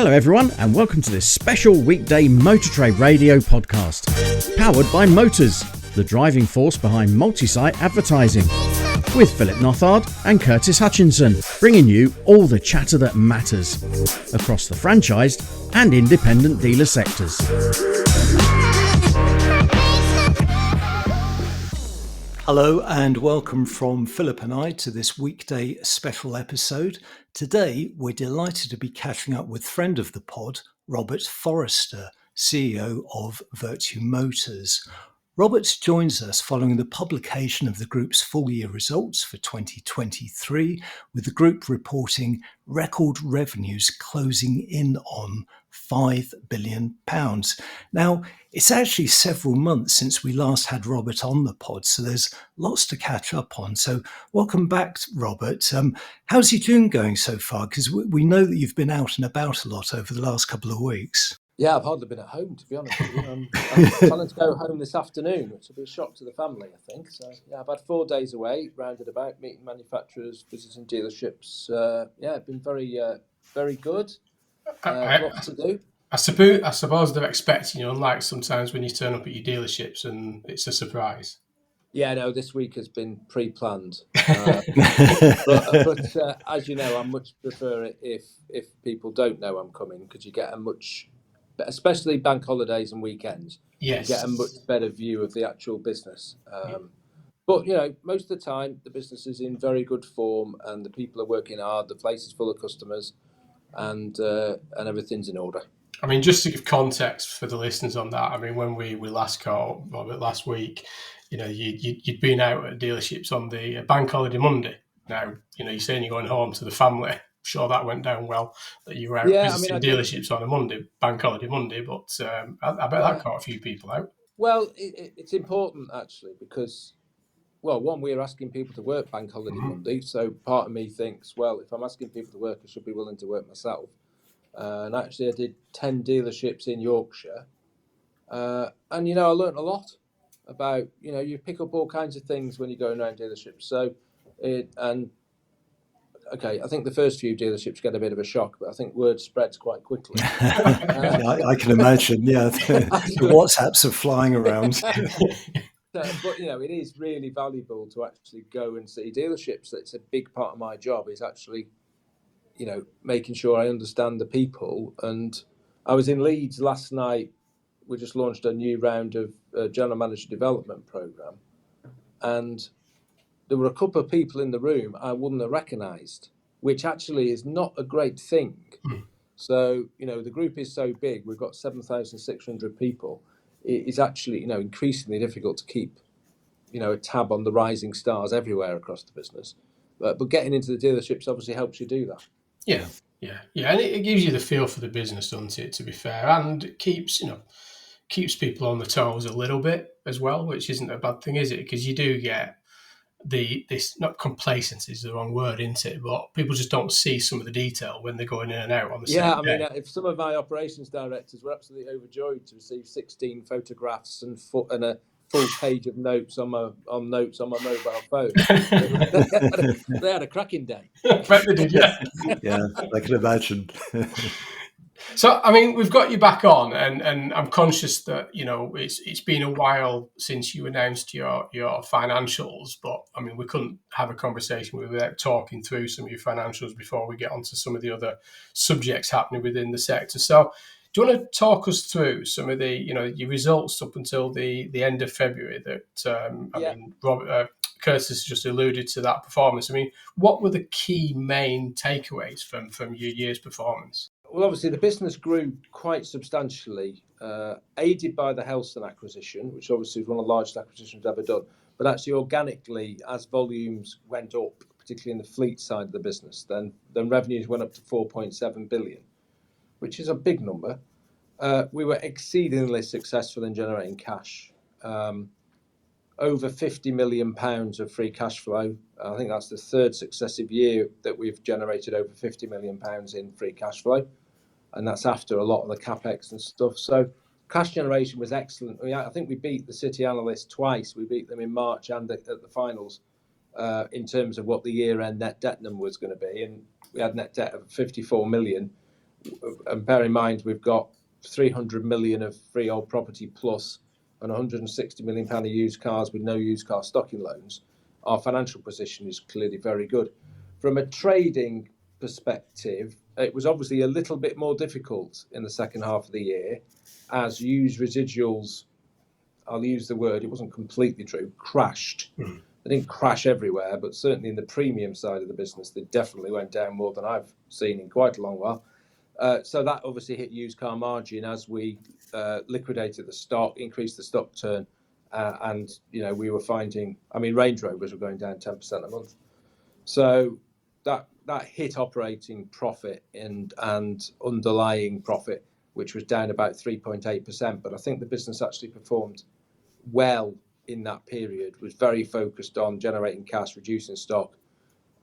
Hello everyone and welcome to this special weekday Motor Trade Radio podcast, powered by Motors, the driving force behind multi-site advertising, with Philip Nothard and Curtis Hutchinson, bringing you all the chatter that matters across the franchised and independent dealer sectors. Hello and welcome from Philip and I to this weekday special episode. Today we're delighted to be catching up with friend of the pod, Robert Forrester, CEO of Vertu Motors. Robert joins us following the publication of the group's full year results for 2023, with the group reporting record revenues closing in on £5 billion. Now, it's actually several months since we last had Robert on the pod, so there's lots to catch up on. So welcome back, Robert. How's your June going so far? Because we know that you've been out and about a lot over the last couple of weeks. Yeah, I've hardly been at home, to be honest with you. I'm planning to go home this afternoon, which will be a shock to the family, I think. So, yeah, I've had 4 days away, rounded about, meeting manufacturers, visiting dealerships. Yeah, it's been very good. Lots to do. I suppose they're expecting you, unlike sometimes when you turn up at your dealerships and it's a surprise. Yeah, no, this week has been pre-planned. But as you know, I much prefer it if people don't know I'm coming, because you get a much... especially bank holidays and weekends, yes, you get a much better view of the actual business. But, you know, most of the time, the business is in very good form and the people are working hard, the place is full of customers and everything's in order. I mean, just to give context for the listeners on that, I mean, when we last caught Robert last week, you know, you'd been out at dealerships on the bank holiday Monday. Now, you know, you're saying you're going home to the family. Sure, that went down well, that you were out visiting dealerships on a Monday, bank holiday Monday, but I bet that caught a few people out. Well, it's important, actually, because, well, one, we're asking people to work bank holiday Monday, so part of me thinks, well, if I'm asking people to work, I should be willing to work myself. And actually, I did 10 dealerships in Yorkshire, and, you know, I learnt a lot about, you know, you pick up all kinds of things when you're going around dealerships. Okay, I think the first few dealerships get a bit of a shock, but I think word spreads quite quickly. I can imagine, yeah. The WhatsApps are flying around. But, you know, it is really valuable to actually go and see dealerships. That's a big part of my job, is actually, you know, making sure I understand the people. And I was in Leeds last night. We just launched a new round of General Manager Development Programme. And there were a couple of people in the room I wouldn't have recognised, which actually is not a great thing. So, you know, the group is so big, we've got 7,600 people. It is actually, you know, increasingly difficult to keep, you know, a tab on the rising stars everywhere across the business. But getting into the dealerships obviously helps you do that. Yeah. And it gives you the feel for the business, doesn't it, to be fair, and it keeps people on the toes a little bit as well, which isn't a bad thing, is it? Because you do get this, not complacency is the wrong word, isn't it? But people just don't see some of the detail when they're going in and out on the same day. Yeah, I mean, if some of my operations directors were absolutely overjoyed to receive 16 photographs and a full page of notes on my mobile phone. They had a cracking day. I bet they did, yeah. Yeah, I can imagine. So, I mean, we've got you back on, and I'm conscious that, you know, it's been a while since you announced your financials, but, I mean, we couldn't have a conversation without talking through some of your financials before we get onto some of the other subjects happening within the sector. So, do you want to talk us through some of the, you know, your results up until the end of February that, I mean, Curtis has just alluded to that performance. I mean, what were the key main takeaways from your year's performance? Well, obviously, the business grew quite substantially, aided by the Helston acquisition, which obviously was one of the largest acquisitions we've ever done. But actually, organically, as volumes went up, particularly in the fleet side of the business, then revenues went up to 4.7 billion, which is a big number. We were exceedingly successful in generating cash. Over £50 million of free cash flow. I think that's the third successive year that we've generated over £50 million in free cash flow. And that's after a lot of the CapEx and stuff. So cash generation was excellent. I think we beat the City analysts twice. We beat them in March and at the finals in terms of what the year-end net debt number was going to be. And we had net debt of 54 million, And bear in mind, we've got 300 million of freehold property plus and 160 million pound of used cars with no used car stocking loans. Our financial position is clearly very good. From a trading perspective, it was obviously a little bit more difficult in the second half of the year as used residuals, I'll use the word, it wasn't completely true, crashed. They didn't crash everywhere, but certainly in the premium side of the business, they definitely went down more than I've seen in quite a long while. So that obviously hit used car margin as we liquidated the stock, increased the stock turn, and we were finding, Range Rovers were going down 10% a month. So that hit operating profit and underlying profit, which was down about 3.8%. But I think the business actually performed well in that period, was very focused on generating cash, reducing stock.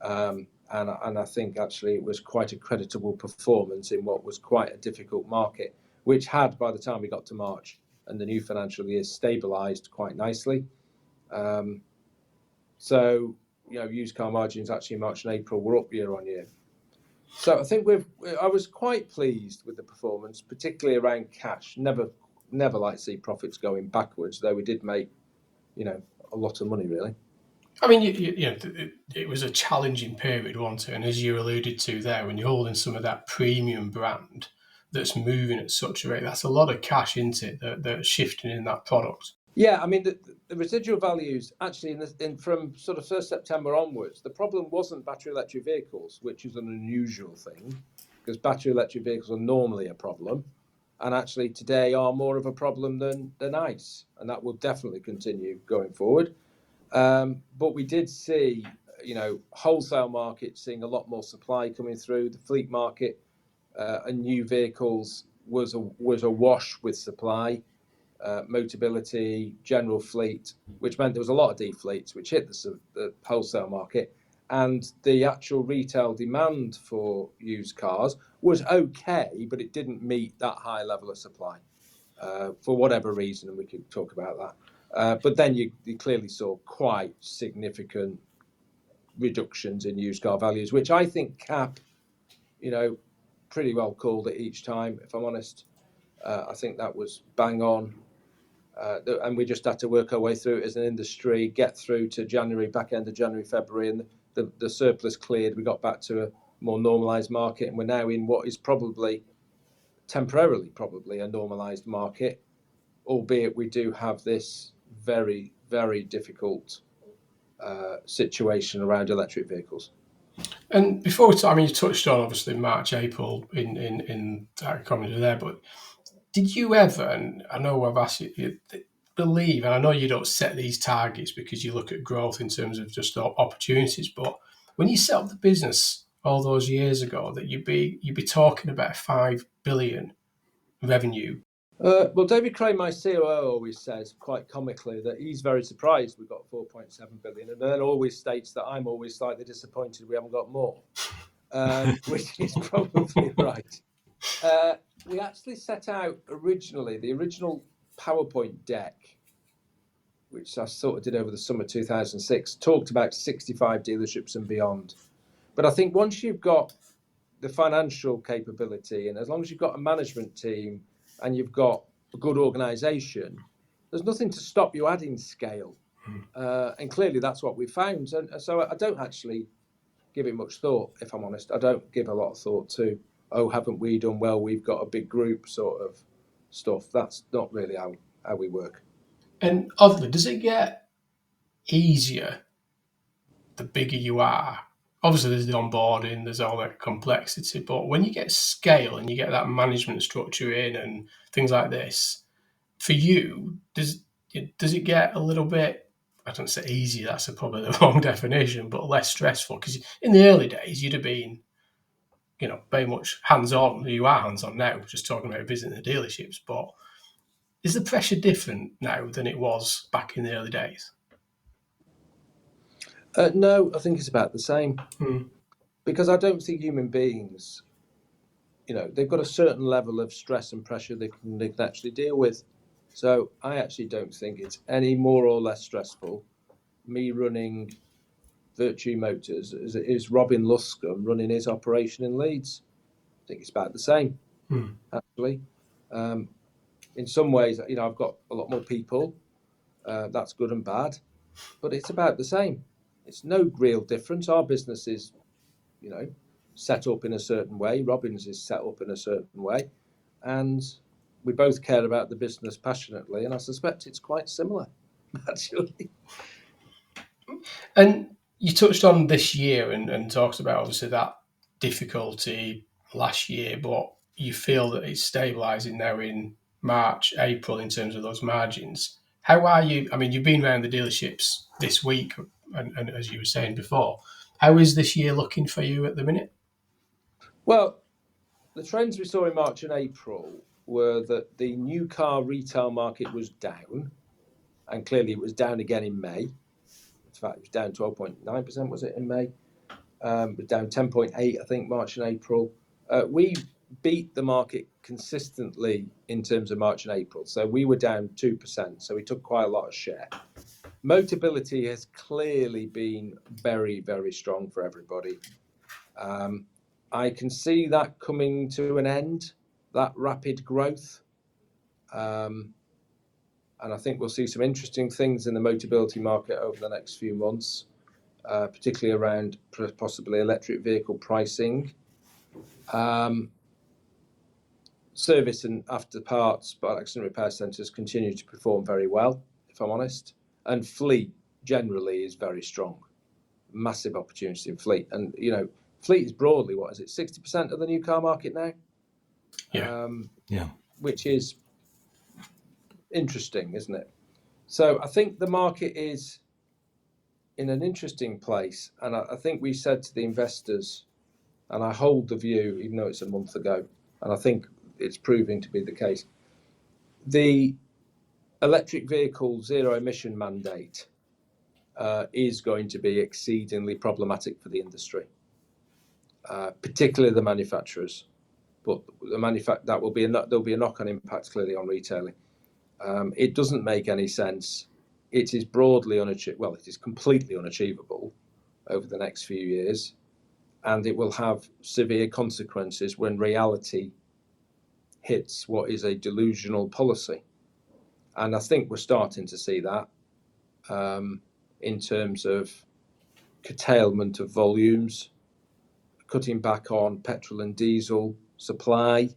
And I think actually it was quite a creditable performance in what was quite a difficult market, which had, by the time we got to March and the new financial year, stabilised quite nicely. So, used car margins actually in March and April were up year on year. So I think I was quite pleased with the performance, particularly around cash. Never like to see profits going backwards, though we did make, a lot of money really. It was a challenging period, wasn't it? And as you alluded to there, when you're holding some of that premium brand that's moving at such a rate, that's a lot of cash, isn't it, that's shifting in that product? Yeah, the residual values actually from sort of 1st September onwards, the problem wasn't battery electric vehicles, which is an unusual thing, because battery electric vehicles are normally a problem, and actually today are more of a problem than ICE, and that will definitely continue going forward. But we did see, wholesale market seeing a lot more supply coming through. The fleet market and new vehicles was a wash with supply. Motability, general fleet, which meant there was a lot of defleets, which hit the wholesale market, and the actual retail demand for used cars was okay, but it didn't meet that high level of supply for whatever reason, and we could talk about that. But then you clearly saw quite significant reductions in used car values, which I think Cap, pretty well called it each time, if I'm honest. I think that was bang on. And we just had to work our way through it as an industry, get through to January, back end of January, February, and the surplus cleared. We got back to a more normalised market, and we're now in what is temporarily a normalised market, albeit we do have this very, very difficult situation around electric vehicles. And before we you touched on obviously March, April in that comment there, but did you ever, and I know I've asked you, believe, and I know you don't set these targets because you look at growth in terms of just opportunities, but when you set up the business all those years ago, that you'd be talking about 5 billion revenue? Well, David Crane, my COO, always says quite comically that he's very surprised we've got 4.7 billion, and then always states that I'm always slightly disappointed we haven't got more, which is probably right. We actually set out originally, the original PowerPoint deck, which I sort of did over the summer 2006, talked about 65 dealerships and beyond. But I think once you've got the financial capability, and as long as you've got a management team and you've got a good organisation, there's nothing to stop you adding scale. And clearly that's what we found. And so I don't actually give it much thought, if I'm honest. I don't give a lot of thought to, haven't we done well? We've got a big group sort of stuff. That's not really how we work. And oddly, does it get easier the bigger you are? Obviously, there's the onboarding, there's all that complexity, but when you get scale and you get that management structure in and things like this, for you, does it get a little bit, I don't say easy, that's probably the wrong definition, but less stressful? Because in the early days, you'd have been, very much hands-on. You are hands-on now, just talking about visiting the dealerships, but is the pressure different now than it was back in the early days? No, I think it's about the same. Because I don't think human beings, they've got a certain level of stress and pressure they can actually deal with. So I actually don't think it's any more or less stressful, me running Vertu Motors, as it is Robin Luscombe running his operation in Leeds. think it's about the same, actually. In some ways, I've got a lot more people. That's good and bad, but it's about the same. It's no real difference. Our business is, set up in a certain way. Robin's is set up in a certain way, and we both care about the business passionately. And I suspect it's quite similar, actually. And you touched on this year and talked about obviously that difficulty last year, but you feel that it's stabilising now in March, April in terms of those margins. How are you? I mean, you've been around the dealerships this week, and as you were saying before, how is this year looking for you at the minute? Well, the trends we saw in March and April were that the new car retail market was down, and clearly it was down again in May. In fact, it was down 12.9%, was it, in May? It was down 10.8%, I think, March and April. We beat the market consistently in terms of March and April. So we were down 2%, so we took quite a lot of share. Motability has clearly been very, very strong for everybody. I can see that coming to an end, that rapid growth. And I think we'll see some interesting things in the Motability market over the next few months, particularly around possibly electric vehicle pricing. Service and after parts, but accident repair centres continue to perform very well, if I'm honest. And fleet generally is very strong. Massive opportunity in fleet. And, fleet is broadly, 60% of the new car market now? Yeah. Which is interesting, isn't it? So I think the market is in an interesting place. And I think we said to the investors, and I hold the view, even though it's a month ago, and I think it's proving to be the case, the electric vehicle zero emission mandate is going to be exceedingly problematic for the industry. Particularly the manufacturers, but there'll be a knock-on impact clearly on retailing. It doesn't make any sense. It is broadly unachievable. Well, it is completely unachievable over the next few years, and it will have severe consequences when reality hits what is a delusional policy. And I think we're starting to see that in terms of curtailment of volumes, cutting back on petrol and diesel supply.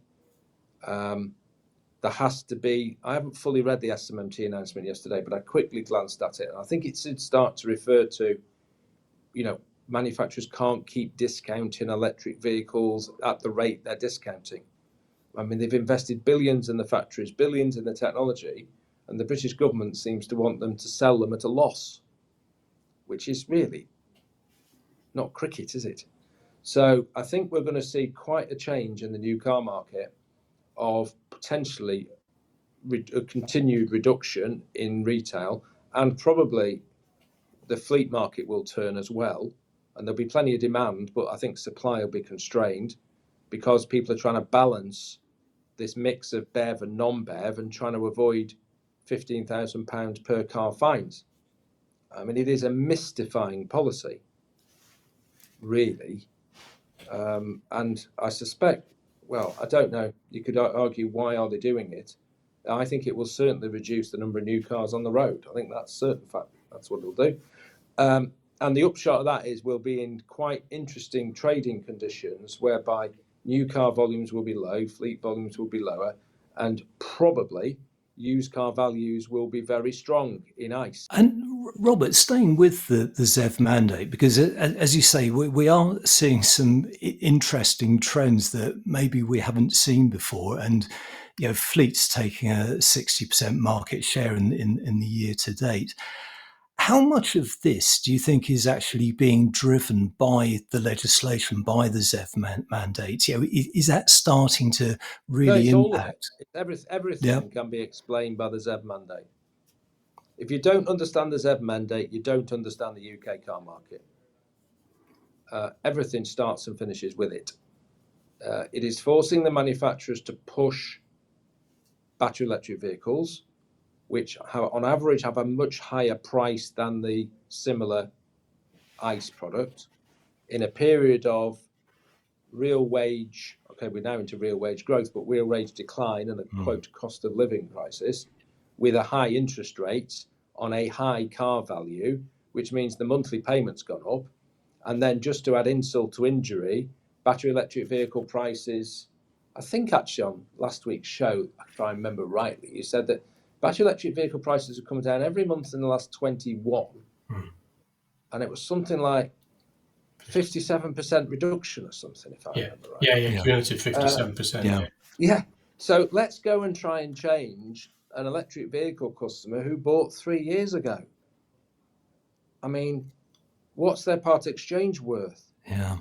There has to be, I haven't fully read the SMMT announcement yesterday, but I quickly glanced at it, and I think it should start to refer to, manufacturers can't keep discounting electric vehicles at the rate they're discounting. I mean, they've invested billions in the factories, billions in the technology, and the British government seems to want them to sell them at a loss, which is really not cricket, is it? So I think we're going to see quite a change in the new car market of potentially a continued reduction in retail, and probably the fleet market will turn as well. And there'll be plenty of demand, but I think supply will be constrained because people are trying to balance this mix of BEV and non-BEV and trying to avoid £15,000 per car fines. I mean, it is a mystifying policy, really. And I suspect, I don't know, you could argue why are they doing it. I think it will certainly reduce the number of new cars on the road. I think that's certain fact. That's what it'll do. And the upshot of that is we'll be in quite interesting trading conditions whereby new car volumes will be low, fleet volumes will be lower, and probably used car values will be very strong in ICE. And Robert, staying with the ZEV mandate, because as you say, we are seeing some interesting trends that maybe we haven't seen before. And, fleet's taking a 60% market share in the year to date. How much of this do you think is actually being driven by the legislation, by the ZEV mandate? Is that starting to really impact? Everything can be explained by the ZEV mandate. If you don't understand the ZEV mandate, you don't understand the UK car market. Everything starts and finishes with it. It is forcing the manufacturers to push battery electric vehicles, which on average have a much higher price than the similar ICE product, in a period of real wage, okay, we're now into real wage growth, but real wage decline and a quote cost of living crisis with a high interest rate on a high car value, which means the monthly payment's gone up. And then just to add insult to injury, battery electric vehicle prices, I think actually on last week's show, if I remember rightly, you said that battery electric vehicle prices have come down every month in the last 21. And it was something like 57% reduction or something, if I remember right. Yeah, cumulative 57%. Yeah. So let's go and try and change an electric vehicle customer who bought 3 years ago. I mean, what's their part exchange worth? Yeah.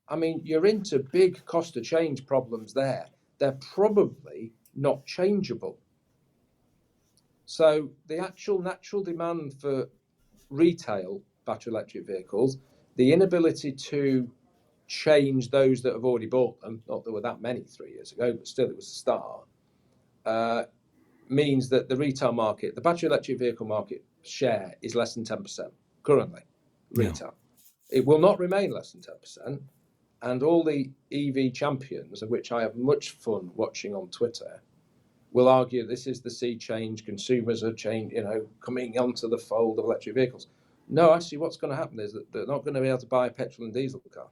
I mean, you're into big cost of change problems there. They're probably not changeable. So the actual natural demand for retail battery electric vehicles, the inability to change those that have already bought them, not that there were that many 3 years ago, but still it was a start, means that the retail market, the battery electric vehicle market share is less than 10% currently, retail. Yeah. It will not remain less than 10%. And all the EV champions, of which I have much fun watching on Twitter, will argue this is the sea change, consumers are coming onto the fold of electric vehicles. No, actually what's going to happen is that they're not going to be able to buy a petrol and diesel car.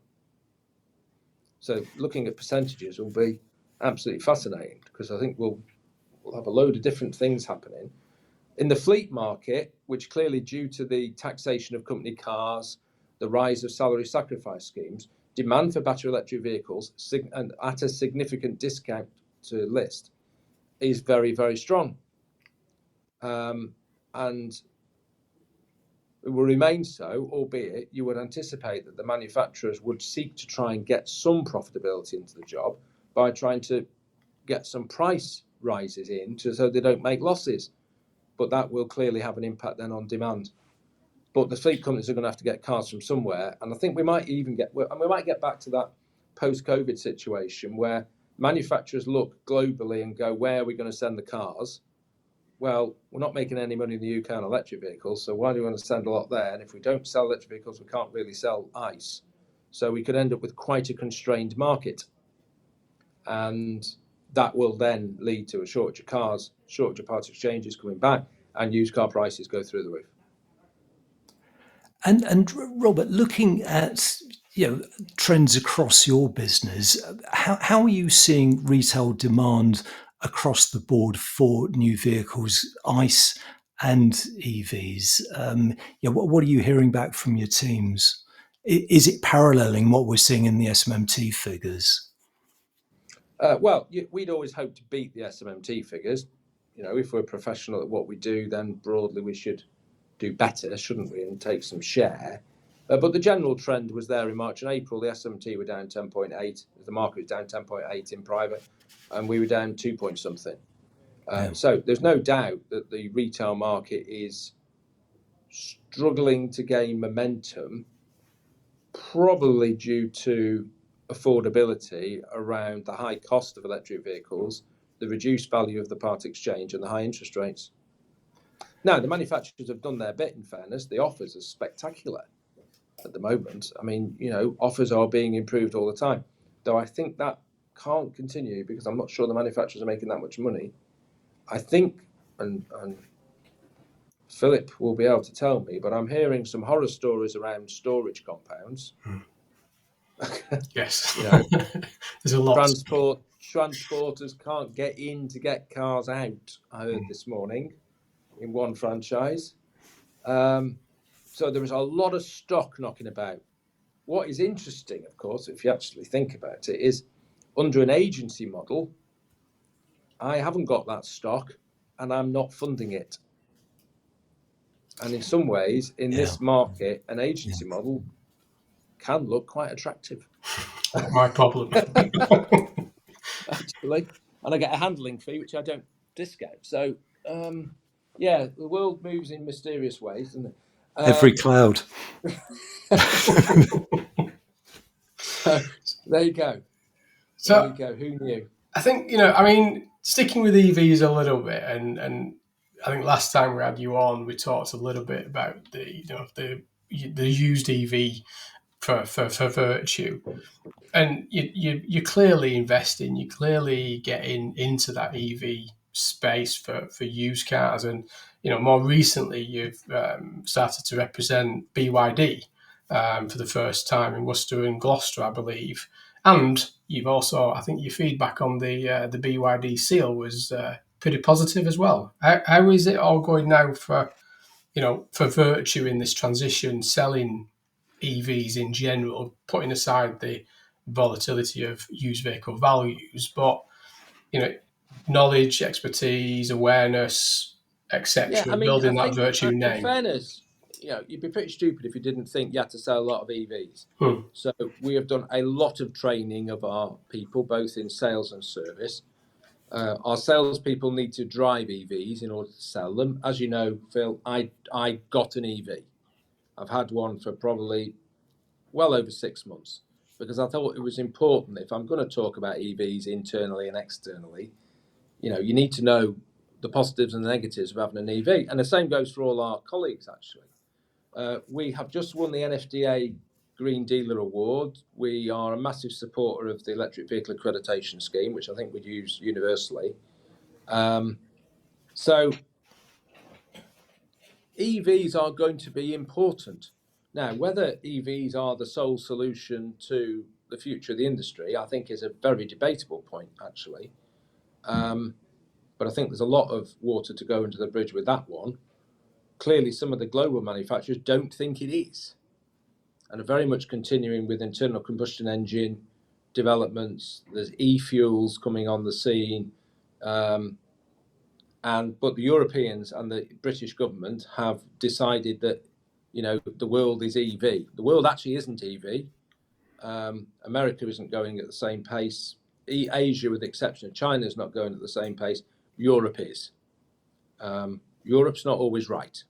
So looking at percentages will be absolutely fascinating, because I think we'll have a load of different things happening. In the fleet market, which clearly due to the taxation of company cars, the rise of salary sacrifice schemes, demand for battery electric vehicles and at a significant discount to list is very, very strong. And it will remain so, albeit you would anticipate that the manufacturers would seek to try and get some profitability into the job by trying to get some price rises in so they don't make losses. But that will clearly have an impact then on demand. But the fleet companies are going to have to get cars from somewhere. And I think we might get back to that post-COVID situation where manufacturers look globally and go, where are we going to send the cars? Well, we're not making any money in the UK on electric vehicles, so why do we want to send a lot there? And if we don't sell electric vehicles, we can't really sell ICE. So we could end up with quite a constrained market. And that will then lead to a shortage of cars, shortage of part exchanges coming back, and used car prices go through the roof. And Robert, looking at trends across your business, how are you seeing retail demand across the board for new vehicles, ICE and EVs? What are you hearing back from your teams? Is it paralleling what we're seeing in the SMMT figures? Well, we'd always hope to beat the SMMT figures. If we're professional at what we do, then broadly we should do better, shouldn't we, and take some share. But the general trend was there in March and April. The SMMT were down 10.8. The market was down 10.8 in private, and we were down 2 point something. So there's no doubt that the retail market is struggling to gain momentum, probably due to affordability around the high cost of electric vehicles, the reduced value of the part exchange, and the high interest rates. Now, the manufacturers have done their bit, in fairness. The offers are spectacular at the moment. I mean, offers are being improved all the time. Though I think that can't continue because I'm not sure the manufacturers are making that much money. I think, and Philip will be able to tell me, but I'm hearing some horror stories around storage compounds. Yes. There's a lot. Transporters can't get in to get cars out, I heard this morning in one franchise. So there is a lot of stock knocking about. What is interesting, of course, if you actually think about it, is under an agency model, I haven't got that stock and I'm not funding it. And in some ways, in this market, an agency model can look quite attractive. My problem. Actually. And I get a handling fee, which I don't discount. So, the world moves in mysterious ways, doesn't it? Every cloud. So, there you go. Who knew? I think, sticking with EVs a little bit, and I think last time we had you on, we talked a little bit about the used EV for Vertu. and you're clearly investing, you're clearly getting into that EV space for used cars, and more recently you've started to represent BYD for the first time in Worcester and Gloucester, I believe, and you've also, I think, your feedback on the BYD seal was pretty positive as well. How is it all going now for Vertu in this transition, selling EVs in general, putting aside the volatility of used vehicle values, but knowledge, expertise, awareness, Yeah, etc., I mean, I building that think Vertu in name. fairness, you'd be pretty stupid if you didn't think you had to sell a lot of EVs. So we have done a lot of training of our people, both in sales and service. Our salespeople need to drive EVs in order to sell them. As you know, Phil, I got an EV. I've had one for probably well over 6 months because I thought it was important, if I'm going to talk about EVs internally and externally, you need to know the positives and the negatives of having an EV. And the same goes for all our colleagues, actually. We have just won the NFDA Green Dealer Award. We are a massive supporter of the Electric Vehicle Accreditation Scheme, which I think we'd use universally. So EVs are going to be important. Now, whether EVs are the sole solution to the future of the industry, I think is a very debatable point, actually. But I think there's a lot of water to go under the bridge with that one. Clearly, some of the global manufacturers don't think it is, and are very much continuing with internal combustion engine developments. There's e-fuels coming on the scene, but the Europeans and the British government have decided that the world is EV. The world actually isn't EV. America isn't going at the same pace. Asia, with the exception of China, is not going at the same pace. Europe is. Europe's not always right,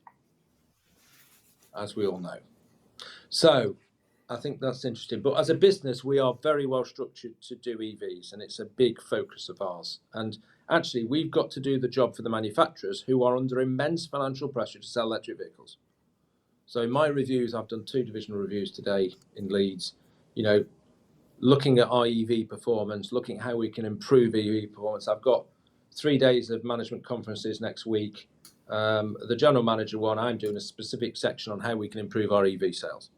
as we all know. So I think that's interesting. But as a business, we are very well structured to do EVs, and it's a big focus of ours. And actually, we've got to do the job for the manufacturers who are under immense financial pressure to sell electric vehicles. So in my reviews, I've done 2 divisional reviews today in Leeds, looking at our EV performance, looking at how we can improve EV performance. I've got 3 days of management conferences next week. The general manager one, I'm doing a specific section on how we can improve our EV sales.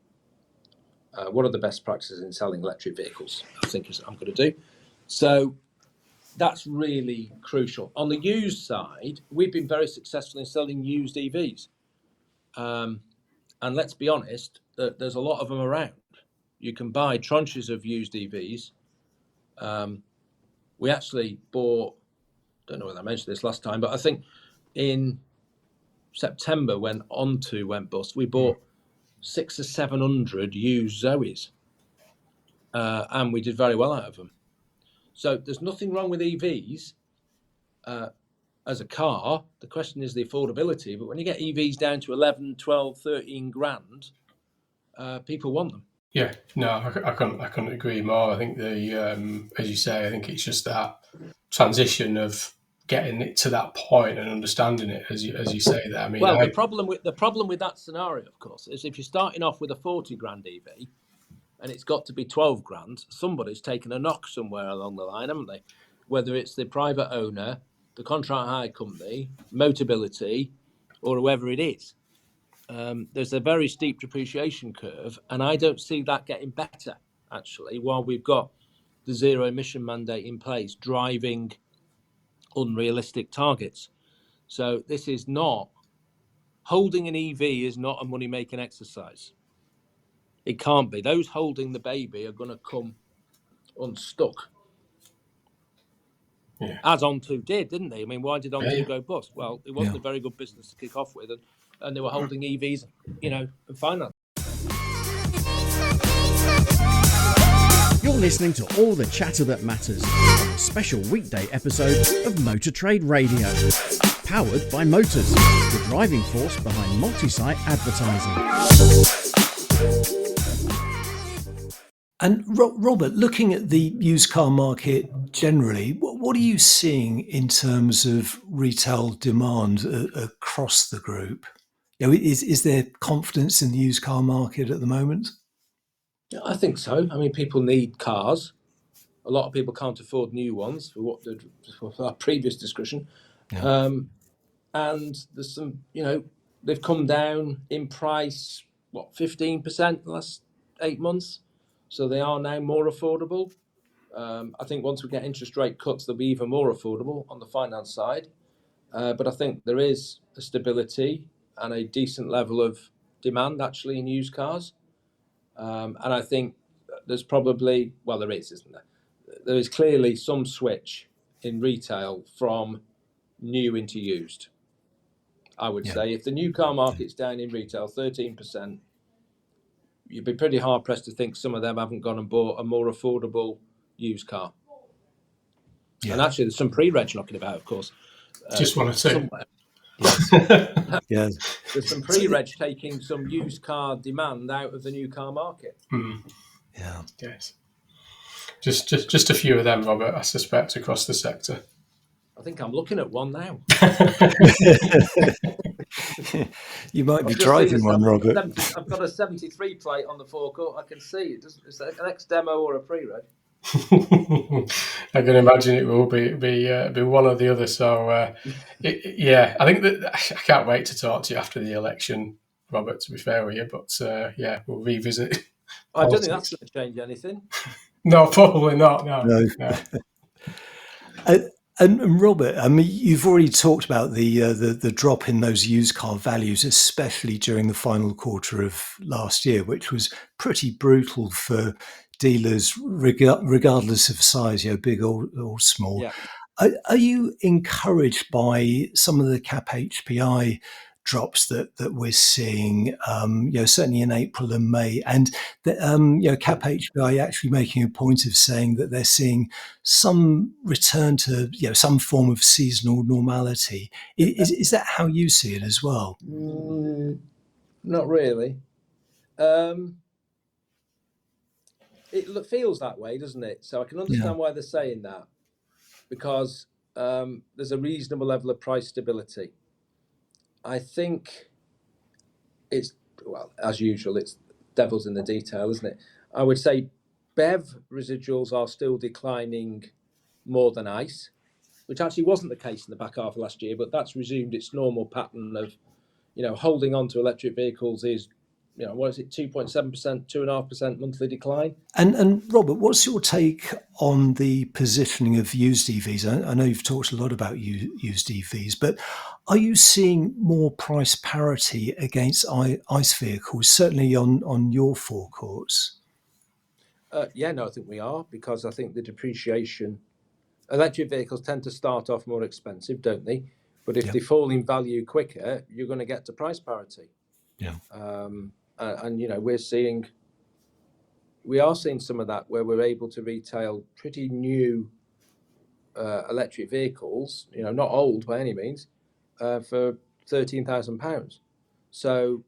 What are the best practices in selling electric vehicles, I think is what I'm going to do. So that's really crucial. On the used side, we've been very successful in selling used EVs. And let's be honest, there's a lot of them around. You can buy tranches of used EVs. We actually bought, don't know whether I mentioned this last time, but I think in September when Onto went bust, we bought 600 or 700 used Zoes, and we did very well out of them. So there's nothing wrong with EVs as a car. The question is the affordability. But when you get EVs down to 11, 12, 13 grand, people want them. Yeah, no, I couldn't agree more. I think as you say, I think it's just that transition of getting it to that point and understanding it, as you say that. I mean, the problem with that scenario, of course, is if you're starting off with a 40 grand EV and it's got to be 12 grand, somebody's taken a knock somewhere along the line, haven't they? Whether it's the private owner, the contract hire company, Motability, or whoever it is. There's a very steep depreciation curve, and I don't see that getting better, actually, while we've got the zero emission mandate in place, driving unrealistic targets. So this is not, holding an EV is not a money-making exercise. It can't be. Those holding the baby are going to come unstuck. Yeah. As Onto did, didn't they? I mean, why did Onto go bust? Well, it wasn't a very good business to kick off with, and they were holding EVs, and finance. You're listening to All the Chatter That Matters, a special weekday episode of Motor Trade Radio, powered by Motors, the driving force behind multi-site advertising. And Robert, looking at the used car market generally, what are you seeing in terms of retail demand across the group? Is there confidence in the used car market at the moment? I think so. I mean, people need cars. A lot of people can't afford new ones for our previous discussion. Yeah. And there's some, they've come down in price, 15% in the last 8 months. So they are now more affordable. I think once we get interest rate cuts, they'll be even more affordable on the finance side. But I think there is a stability and a decent level of demand actually in used cars. And I think there's probably, there is, isn't there? There is clearly some switch in retail from new into used. I would say if the new car market's down in retail 13%, you'd be pretty hard pressed to think some of them haven't gone and bought a more affordable used car. Yeah. And actually, there's some pre-reg knocking about, of course. Just one or two. Somewhere. Yes. There's some pre-reg taking some used car demand out of the new car market. Yeah. Yes. Just a few of them, Robert, I suspect, across the sector. I think I'm looking at one now. You might be driving one, Robert. I've got a 73 plate on the forecourt. I can see it. It's an ex-demo or a pre-reg. I can imagine it will be one or the other. So, I think that I can't wait to talk to you after the election, Robert, to be fair with you. But, we'll revisit. I don't think that's going to change anything. No, probably not. No. And Robert, I mean, you've already talked about the drop in those used car values, especially during the final quarter of last year, which was pretty brutal for dealers, regardless of size, big or small. Yeah. Are you encouraged by some of the cap HPI drops that we're seeing, certainly in April and May, and cap HPI actually making a point of saying that they're seeing some return to some form of seasonal normality? Is that how you see it as well? Not really. It feels that way, doesn't it? So I can understand why they're saying that, because there's a reasonable level of price stability. I think it's, as usual, it's devil's in the detail, isn't it? I would say BEV residuals are still declining more than ICE, which actually wasn't the case in the back half of last year, but that's resumed its normal pattern of, holding on to electric vehicles is, 2.7%, 2.5% monthly decline. And Robert, what's your take on the positioning of used EVs? I know you've talked a lot about used EVs, but are you seeing more price parity against ICE vehicles, certainly on your forecourts? I think we are, because I think the depreciation, electric vehicles tend to start off more expensive, don't they? But if they fall in value quicker, you're going to get to price parity. Yeah. And we are seeing some of that where we're able to retail pretty new electric vehicles, not old by any means, for £13,000. So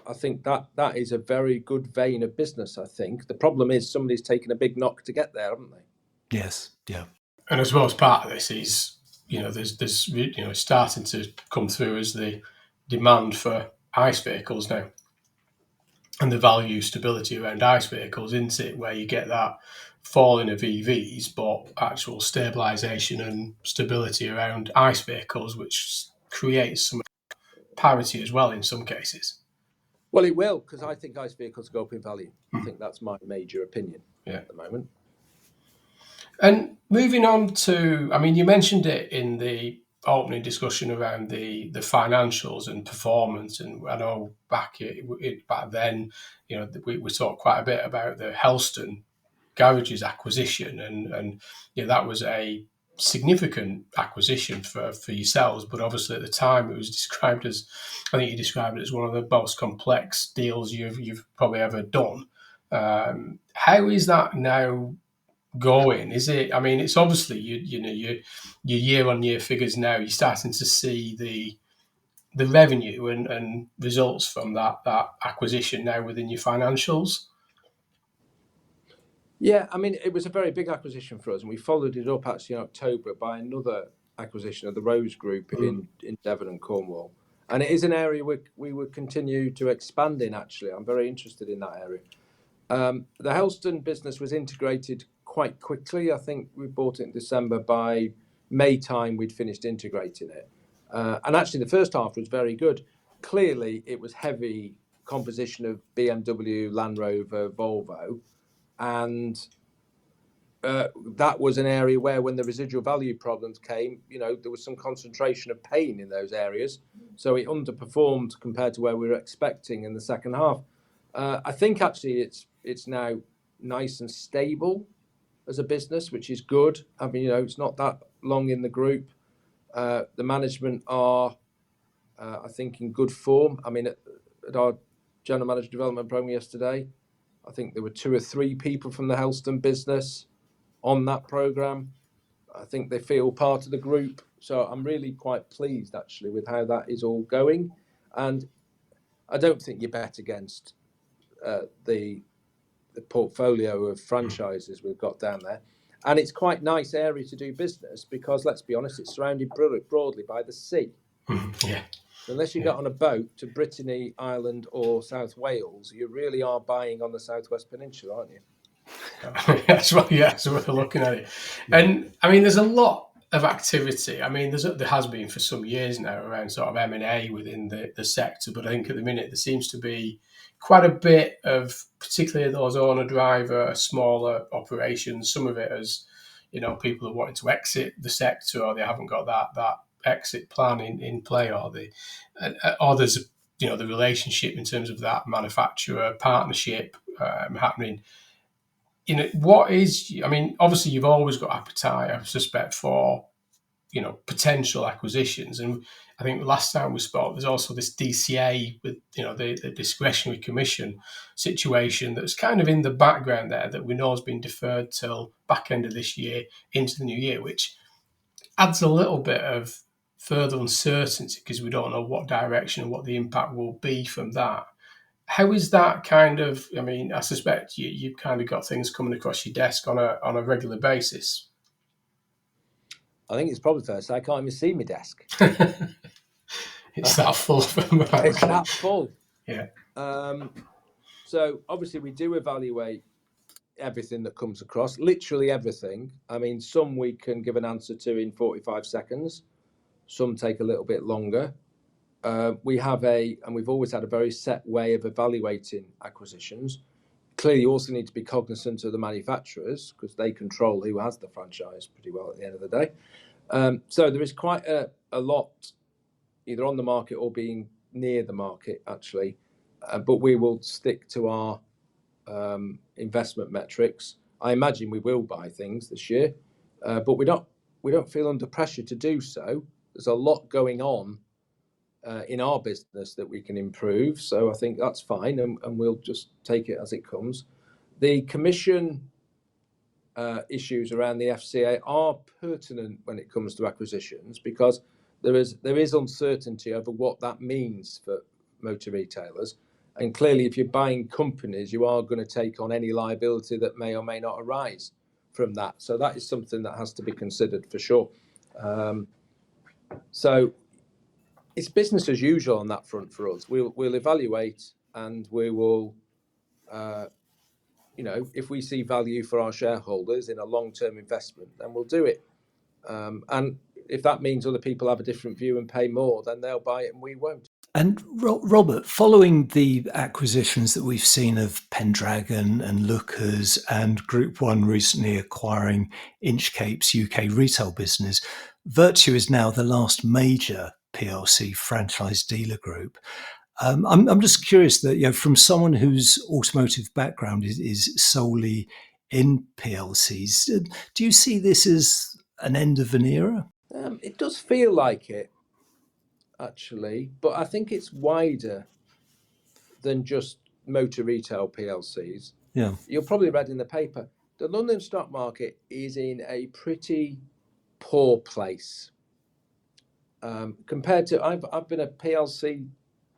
I think that is a very good vein of business. I think the problem is somebody's taken a big knock to get there, haven't they? Yes. Yeah. And as well as part of this is, there's starting to come through as the demand for ICE vehicles now, and the value stability around ICE vehicles, isn't it? Where you get that falling of EVs, but actual stabilisation and stability around ICE vehicles, which creates some parity as well in some cases. Well, it will, because I think ICE vehicles go up in value. I think that's my major opinion at the moment. And moving on to, you mentioned it in the opening discussion around the financials and performance, and I know back then, we talked quite a bit about the Helston Garages acquisition, and that was a significant acquisition for yourselves, but obviously at the time it was described as, I think you described it as one of the most complex deals you've probably ever done. How is that now going? Is it? It's obviously your year-on-year figures now. You're starting to see the revenue and results from that acquisition now within your financials. Yeah, it was a very big acquisition for us, and we followed it up actually in October by another acquisition of the Rose Group in Devon and Cornwall. And it is an area we would continue to expand in, actually. I'm very interested in that area. The Helston business was integrated quite quickly. I think we bought it in December. By May time, we'd finished integrating it. And actually, the first half was very good. Clearly, it was heavy composition of BMW, Land Rover, Volvo. And that was an area where, when the residual value problems came, there was some concentration of pain in those areas. So it underperformed compared to where we were expecting in the second half. I think actually it's now nice and stable as a business, which is good. I mean, it's not that long in the group. The management are, I think, in good form. I mean, at our general manager development program yesterday, I think there were 2 or 3 people from the Helston business on that program. I think they feel part of the group. So I'm really quite pleased, actually, with how that is all going. And I don't think you bet against the portfolio of franchises we've got down there. And it's quite a nice area to do business because, let's be honest, it's surrounded broadly by the sea. Yeah. So unless you get on a boat to Brittany, Ireland or South Wales, you really are buying on the Southwest Peninsula, aren't you? That's right. Yeah, so we're looking at it. And I mean, there's a lot of activity. I mean, there has been for some years now around sort of M&A within the sector, but I think at the minute there seems to be quite a bit of, particularly those owner-driver, smaller operations. Some of it as, people are wanting to exit the sector, or they haven't got that exit plan in play, or there's the relationship in terms of that manufacturer partnership happening. What is, I mean, obviously you've always got appetite, I suspect, for, potential acquisitions. And I think last time we spoke, there's also this DCA with, the discretionary commission situation that's kind of in the background there that we know has been deferred till back end of this year into the new year, which adds a little bit of further uncertainty because we don't know what direction and what the impact will be from that. How is that kind of, I mean, I suspect you've kind of got things coming across your desk on a regular basis. I think it's probably fair to say I can't even see my desk. It's that full. It's that full. Yeah. So obviously we do evaluate everything that comes across, literally everything. I mean, some we can give an answer to in 45 seconds. Some take a little bit longer. We've always had a very set way of evaluating acquisitions. Clearly, you also need to be cognizant of the manufacturers because they control who has the franchise pretty well at the end of the day. So there is quite a lot either on the market or being near the market, actually. But we will stick to our investment metrics. I imagine we will buy things this year, but we don't feel under pressure to do so. There's a lot going on in our business that we can improve. So I think that's fine, and we'll just take it as it comes. The commission issues around the FCA are pertinent when it comes to acquisitions because there is uncertainty over what that means for motor retailers. And clearly, if you're buying companies, you are going to take on any liability that may or may not arise from that. So that is something that has to be considered for sure. So it's business as usual on that front for us. We'll evaluate and we will, if we see value for our shareholders in a long-term investment, then we'll do it. And if that means other people have a different view and pay more, then they'll buy it and we won't. And Robert, following the acquisitions that we've seen of Pendragon and Lookers and Group 1 recently acquiring Inchcape's UK retail business, Vertu is now the last major PLC franchise dealer group. I'm just curious that, from someone whose automotive background is solely in PLCs, do you see this as an end of an era? It does feel like it, actually, but I think it's wider than just motor retail PLCs. Yeah, you'll probably read in the paper the London stock market is in a pretty poor place compared to. I've been a PLC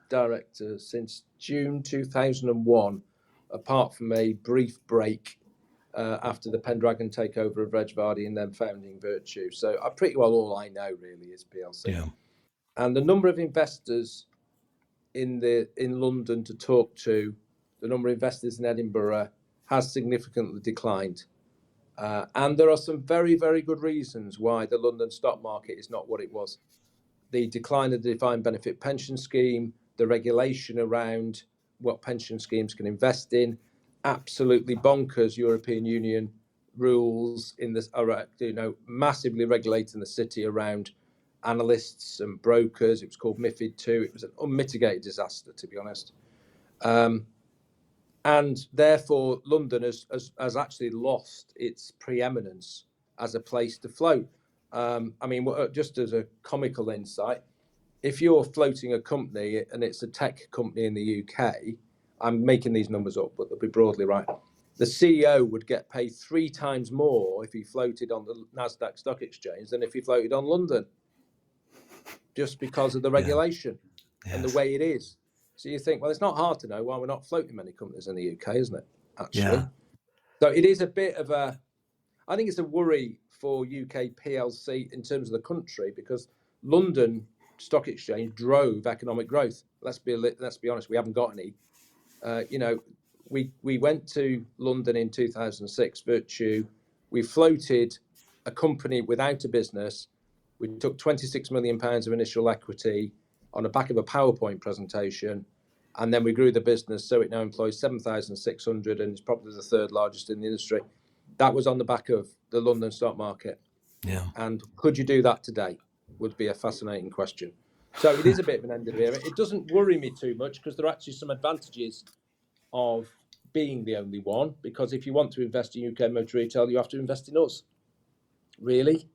director since June 2001, apart from a brief break after the Pendragon takeover of Reg Vardy and then founding Vertu. So pretty well all I know really is PLC. yeah. And the number of investors in London to talk to, the number of investors in Edinburgh, has significantly declined. And there are some very, very good reasons why the London stock market is not what it was. The decline of the defined benefit pension scheme, the regulation around what pension schemes can invest in, absolutely bonkers European Union rules in this, massively regulating the city around analysts and brokers. It was called MiFID II. It was an unmitigated disaster, to be honest. And therefore, London has actually lost its preeminence as a place to float. Just as a comical insight, if you're floating a company and it's a tech company in the UK, I'm making these numbers up, but they'll be broadly right. The CEO would get paid 3 times more if he floated on the Nasdaq Stock Exchange than if he floated on London, just because of the regulation and the way it is. So you think, well, it's not hard to know why we're not floating many companies in the UK, isn't it? Actually, so it is a bit of I think it's a worry for UK PLC in terms of the country, because London Stock Exchange drove economic growth. Let's be honest, we haven't got any. We went to London in 2006, Vertu. We floated a company without a business. We took £26 million of initial equity on the back of a PowerPoint presentation, and then we grew the business so it now employs 7,600 and is probably the 3rd largest in the industry. That was on the back of the London stock market. Yeah. And could you do that today? Would be a fascinating question. So it is a bit of an end of era. It doesn't worry me too much, because there are actually some advantages of being the only one, because if you want to invest in UK motor retail, you have to invest in us. Really?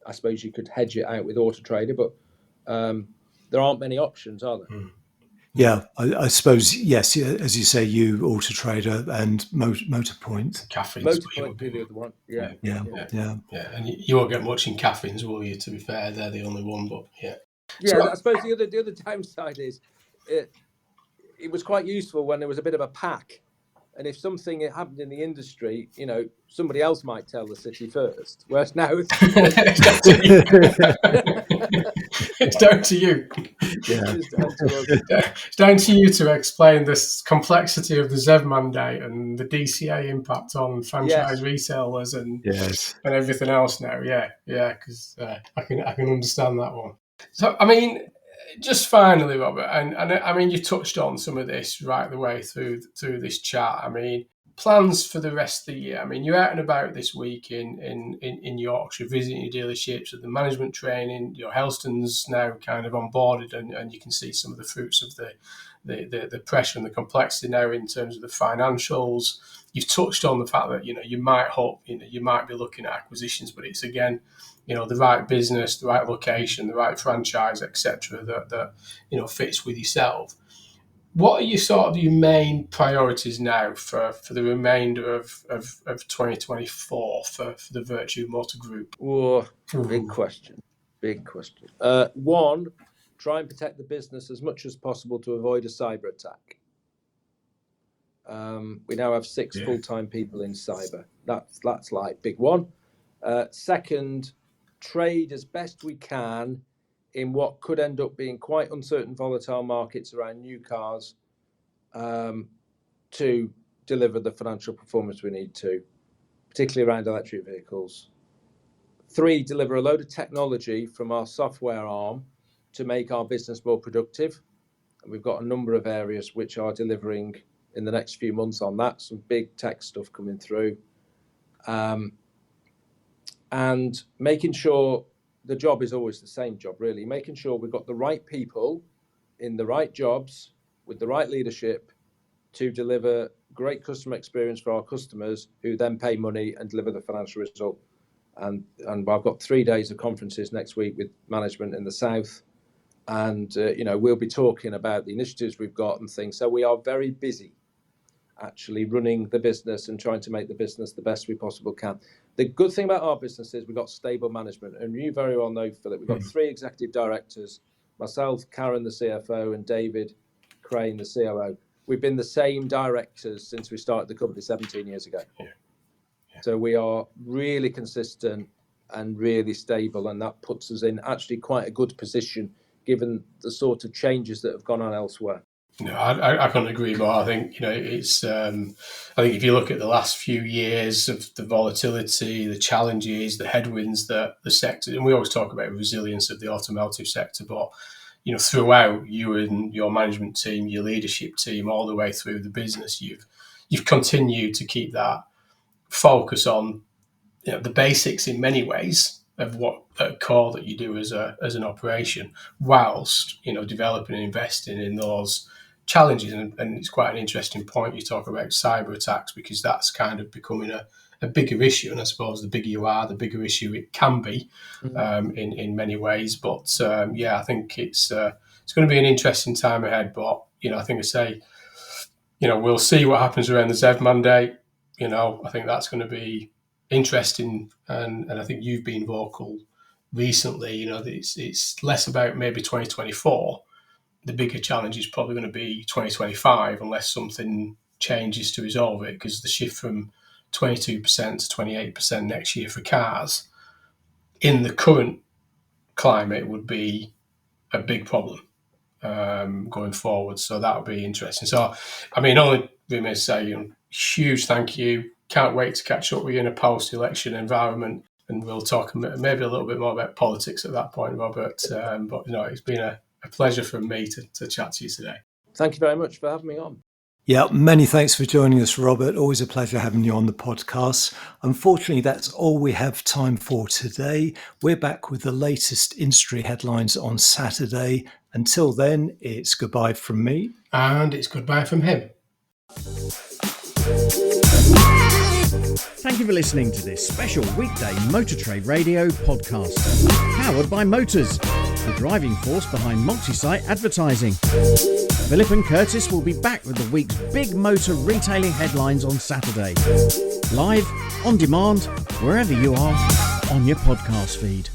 I suppose you could hedge it out with Auto Trader, but there aren't many options, are there? Yeah, I suppose, yes, as you say, you, Auto Trader, and Motorpoint. Caffeines. Motorpoint would be the other one. Yeah. And you won't get much in Caffeines, will you? To be fair, they're the only one, but Yeah, so, I suppose the other downside is it was quite useful when there was a bit of a pack. And if something happened in the industry, somebody else might tell the city first. Whereas now it's down to you. It's down to you to explain this complexity of the ZEV mandate and the DCA impact on franchise resellers and everything else now. Yeah, because I can understand that one. So, just finally, Robert, and you touched on some of this right the way through this chat. Plans for the rest of the year. You're out and about this week in Yorkshire, visiting your dealerships with the management training. Your Helston's now kind of onboarded, and you can see some of the fruits of the pressure and the complexity now in terms of the financials. You've touched on the fact that you might hope you might be looking at acquisitions, but it's again the right business, the right location, the right franchise, etc. that fits with yourself. What are your main priorities now for the remainder of 2024 for the Vertu Motor Group? Big question. One, try and protect the business as much as possible to avoid a cyber attack. We now have 6 full-time people in cyber. That's like big one. Second, trade as best we can in what could end up being quite uncertain, volatile markets around new cars, to deliver the financial performance we need to, particularly around electric vehicles. 3, deliver a load of technology from our software arm to make our business more productive. And we've got a number of areas which are delivering in the next few months on that, some big tech stuff coming through. And making sure the job is always the same job, really, making sure we've got the right people in the right jobs with the right leadership to deliver great customer experience for our customers, who then pay money and deliver the financial result. And I've got 3 days of conferences next week with management in the south, and we'll be talking about the initiatives we've got and things. So we are very busy actually running the business and trying to make the business the best we possibly can. The good thing about our business is we've got stable management, and you very well know, Philip, we've got 3 executive directors, myself, Karen, the CFO, and David Crane, the COO. We've been the same directors since we started the company 17 years ago. So we are really consistent and really stable, and that puts us in actually quite a good position given the sort of changes that have gone on elsewhere. No, I couldn't agree more. I think it's. I think if you look at the last few years of the volatility, the challenges, the headwinds that the sector, and we always talk about resilience of the automotive sector, but throughout, you and your management team, your leadership team, all the way through the business, you've continued to keep that focus on the basics in many ways of what core that you do as an operation, whilst developing and investing in those challenges. And it's quite an interesting point you talk about cyber attacks, because that's kind of becoming a bigger issue. And I suppose the bigger you are, the bigger issue it can be in many ways. But I think it's going to be an interesting time ahead. But I think we'll see what happens around the ZEV mandate. I think that's going to be interesting, and I think you've been vocal recently. It's less about maybe 2024. The bigger challenge is probably going to be 2025, unless something changes to resolve it, because the shift from 22% to 28% next year for cars in the current climate would be a big problem going forward. So that would be interesting. So, only we may say huge thank you. Can't wait to catch up with you in a post-election environment, and we'll talk maybe a little bit more about politics at that point, Robert. But it's been a pleasure for me to chat to you today. Thank you very much for having me on. Yeah, many thanks for joining us, Robert. Always a pleasure having you on the podcast. Unfortunately, that's all we have time for today. We're back with the latest industry headlines on Saturday. Until then, it's goodbye from me. And it's goodbye from him. Thank you for listening to this special weekday Motor Trade Radio podcast, powered by Motors, the driving force behind multi-site advertising. Philip and Curtis will be back with the week's big motor retailing headlines on Saturday. Live, on demand, wherever you are, on your podcast feed.